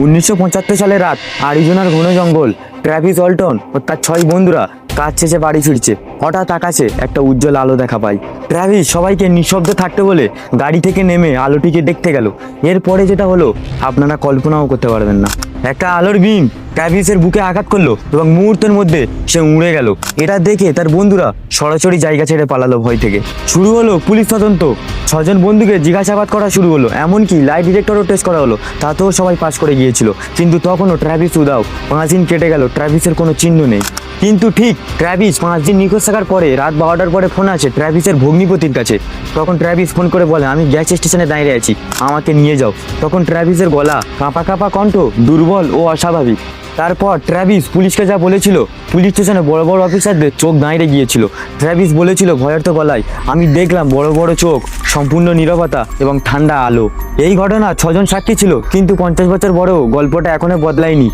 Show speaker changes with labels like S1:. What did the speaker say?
S1: 1975 সালের রাত, আরিজোনার ঘন জঙ্গল। ট্র্যাভিস ওয়ালটন ও তার 6 বন্ধুরা কাজ শেষে বাড়ি ফিরছে। হঠাৎ আকাশে একটা উজ্জ্বল আলো দেখা পায়। ট্র্যাভিস সবাইকে নিঃশব্দে থাকতে বলে গাড়ি থেকে নেমে আলোটিকে দেখতে গেল। এরপরে যেটা হলো আপনারা কল্পনাও করতে পারবেন না। একটা আলোর বিম ট্র্যাভিসের বুকে আঘাত করলো এবং মুহূর্তের মধ্যে সে উড়ে গেল। এটা দেখে তার বন্ধুরা সরাসরি জায়গা ছেড়ে পালালো ভয় থেকে। শুরু হলো পুলিশ তদন্ত। 6 জন বন্ধুকে জিজ্ঞাসাবাদ করা শুরু হলো, এমনকি লাই ডিটেক্টরও টেস্ট করা হলো, তাতেও সবাই পাস করে গিয়েছিল। কিন্তু তখনও ট্র্যাভিস উধাও। 5 দিন কেটে গেল, ট্র্যাভিসের কোনো চিহ্ন নেই। কিন্তু ঠিক ট্র্যাভিস 5 দিন নিখোঁজ থাকার পরে রাত 12টার পরে ফোন আছে ট্র্যাভিসের ভগ্নিপতির কাছে। তখন ট্র্যাভিস ফোন করে বলে, আমি গ্যাস স্টেশনে দাঁড়িয়ে আছি, আমাকে নিয়ে যাও। তখন ট্র্যাভিসের গলা কাঁপা কাঁপা, কণ্ঠ দুর্বল ও অস্বাভাবিক। তারপর ট্র্যাভিস পুলিশকে যা বলেছিল, পুলিশ স্টেশনে বড় বড় অফিসারদের চোখ দাঁড়িয়ে গিয়েছিল। ট্র্যাভিস বলেছিল ভয়ের তো গলায়, আমি দেখলাম বড় বড় চোখ, সম্পূর্ণ নীরবতা এবং ঠান্ডা আলো। এই ঘটনা 6 জন সাক্ষী ছিল, কিন্তু 50 বছর পরেও গল্পটা এখনো বদলায়নি।